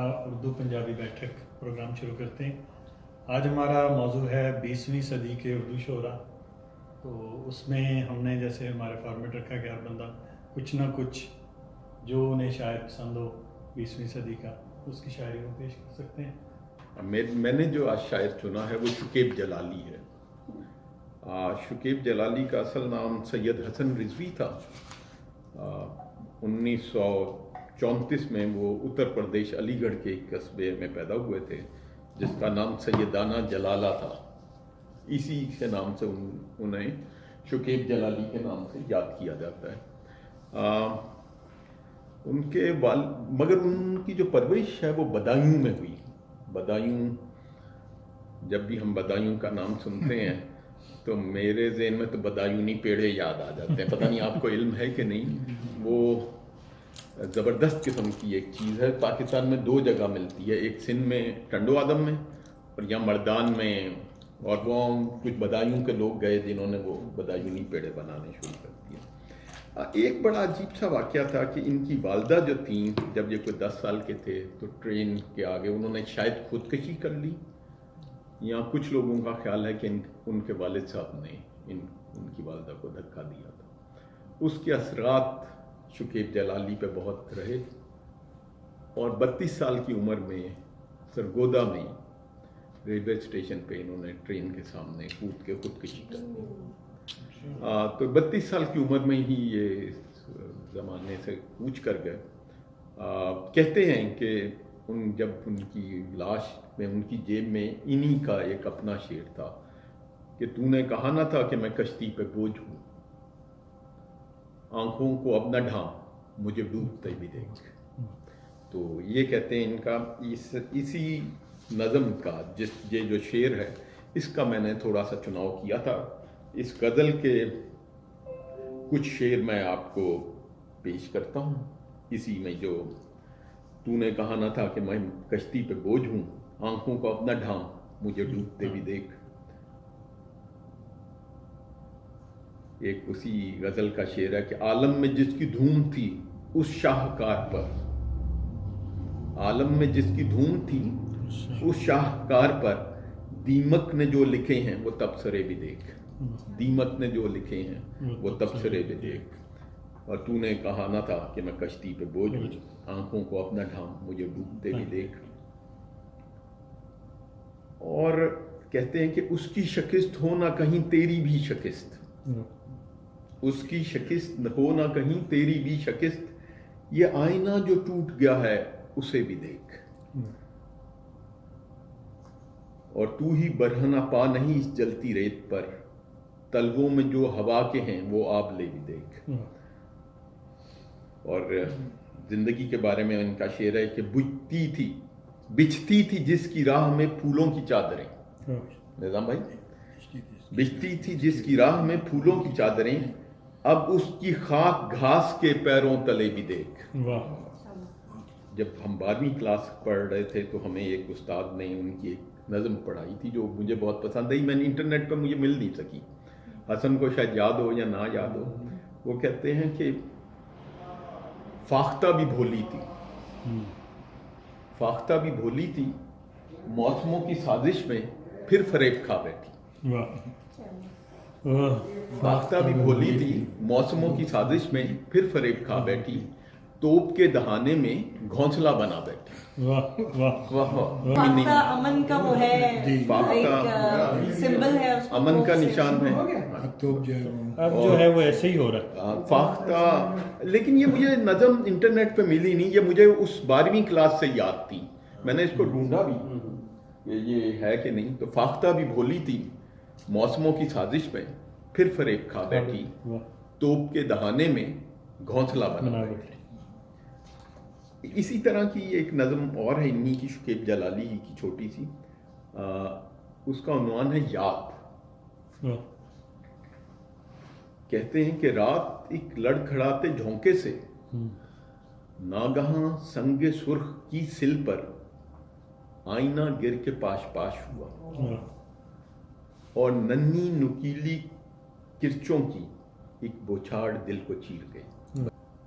اردو پنجابی بیٹھک پروگرام شروع کرتے ہیں. آج ہمارا موضوع ہے 20ویں صدی کے اردو شعراء. تو اس میں ہم نے جیسے ہمارے فارمیٹ رکھا کہ ہر بندہ کچھ نہ کچھ جو انہیں شاعر پسند ہو 20ویں صدی کا اس کی شاعری کو پیش کر سکتے ہیں. میں نے جو آج شاعر چنا ہے وہ شکیب جلالی ہے. شکیب جلالی کا اصل نام سید حسن رضوی تھا. 1934 میں وہ اتر پردیش علی گڑھ کے ایک قصبے میں پیدا ہوئے تھے جس کا نام سیدانہ جلالہ تھا. اسی کے نام سے انہیں شکیب جلالی کے نام سے یاد کیا جاتا ہے. ان کے مگر ان کی جو پرورش ہے وہ بدایوں میں ہوئی. بدایوں، جب بھی ہم بدایوں کا نام سنتے ہیں تو میرے ذہن میں تو بدایونی پیڑے یاد آ جاتے ہیں. پتہ نہیں آپ کو علم ہے کہ نہیں. وہ زبردست قسم کی ایک چیز ہے. پاکستان میں 2 جگہ ملتی ہے، ایک سندھ میں ٹنڈو آدم میں اور یا مردان میں. اور وہ کچھ بدایوں کے لوگ گئے جنہوں نے وہ بدایونی پیڑے بنانے شروع کر دیے. ایک بڑا عجیب سا واقعہ تھا کہ ان کی والدہ جو تھیں جب یہ کوئی 10 سال کے تھے تو ٹرین کے آگے انہوں نے شاید خودکشی کر لی، یا کچھ لوگوں کا خیال ہے کہ ان کے والد صاحب نے ان کی والدہ کو دھکا دیا تھا. اس کے اثرات شکیب جلالی پہ بہت رہے اور 32 سال کی عمر میں سرگودا میں ریلوے اسٹیشن پہ انہوں نے ٹرین کے سامنے کود کے خودکشی کر لی. تو 32 سال کی عمر میں ہی یہ زمانے سے کوچ کر گئے. کہتے ہیں کہ جب ان کی لاش میں ان کی جیب میں انہی کا ایک اپنا شعر تھا کہ تو نے کہا نہ تھا کہ میں کشتی پہ بوجھ ہوں، آنکھوں کو اب نہ ڈھانپ مجھے ڈوبتے بھی دیکھ. تو یہ کہتے ہیں ان کا اسی نظم کا یہ جو شعر ہے اس کا میں نے تھوڑا سا چناؤ کیا تھا. اس غزل کے کچھ شعر میں آپ کو پیش کرتا ہوں. اسی میں جو تو نے کہا نہ تھا کہ میں کشتی پہ بوجھ ہوں، آنکھوں کو اب نہ ڈھانپ مجھے ڈوبتے بھی دیکھ. ایک اسی غزل کا شعر ہے کہ عالم میں جس کی دھوم تھی اس شاہکار پر، عالم میں جس کی دھوم تھی اس شاہکار پر، دیمک نے جو لکھے ہیں وہ تبصرے بھی دیکھ. دیمک نے جو لکھے ہیں وہ تبصرے بھی دیکھ. اور تو نے کہا نہ تھا کہ میں کشتی پہ بوجھ ہوں، آنکھوں کو اپنا ڈھانپ مجھے ڈوبتے بھی دیکھ. اور کہتے ہیں کہ اس کی شکست ہو نہ کہیں تیری بھی شکست، اس کی شکست ہو نہ کہیں تیری بھی شکست، یہ آئینہ جو ٹوٹ گیا ہے اسے بھی دیکھ. اور تو ہی برہنہ پا نہیں اس جلتی ریت پر، تلووں میں جو ہوا کے ہیں وہ آب لے بھی دیکھ. اور زندگی کے بارے میں ان کا شعر ہے کہ بچھتی تھی جس کی راہ میں پھولوں کی چادریں. نظام بھائی، بچھتی تھی جس کی راہ میں پھولوں کی چادریں، اب اس کی خاک گھاس کے پیروں تلے بھی دیکھ. جب ہم 12ویں کلاس پڑھ رہے تھے تو ہمیں ایک استاد نے ان کی ایک نظم پڑھائی تھی جو مجھے بہت پسند آئی. میں نے انٹرنیٹ پر مجھے مل نہیں سکی، حسن کو شاید یاد ہو یا نہ یاد ہو. وہ کہتے ہیں کہ فاختہ بھی بھولی تھی، فاختہ بھی بھولی تھی موسموں کی سازش میں پھر فریب کھا بیٹھی. فاختہ بھی بھولی تھی موسموں کی سازش میں پھر فریب کھا بیٹھی، توپ کے دہانے میں گھونسلہ بنا بیٹھی. فاختہ امن کا وہ ہے، ایک سمبل ہے، امن کا نشان ہے. اب جو ہے وہ ایسے ہی ہو رہا ہے فاختہ. لیکن یہ مجھے نظم انٹرنیٹ پہ ملی نہیں، یہ مجھے اس 12ویں کلاس سے یاد تھی. میں نے اس کو ڈھونڈا بھی کہ یہ ہے کہ نہیں. تو فاختہ بھی بھولی تھی موسموں کی سازش میں پھر فریب کھا بیٹھی، توپ کے دہانے میں گھونسلہ بنا بیٹھی. اسی طرح کی ایک نظم اور ہے انہی کی، شکیب جلالی کی چھوٹی سی. اس کا عنوان ہے یاد. کہتے ہیں کہ رات ایک لڑکھڑاتے جھونکے سے، ناگہاں سنگ سرخ کی سل پر آئینہ گر کے پاش پاش ہوا، اور ننھی نکیلی کرچوں کی ایک بوچھاڑ دل کو چیر گئی.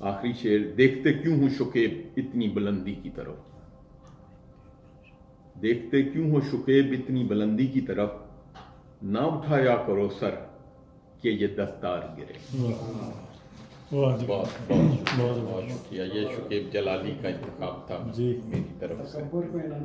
آخری شعر، دیکھتے کیوں ہو شکیب اتنی بلندی کی طرف، دیکھتے کیوں ہو شکیب اتنی بلندی کی طرف، نہ اٹھایا کرو سر کہ یہ دستار گرے۔ بہت بہت بہت شکریہ، یہ شکیب جلالی کا انتخاب تھا جی میری طرف سے۔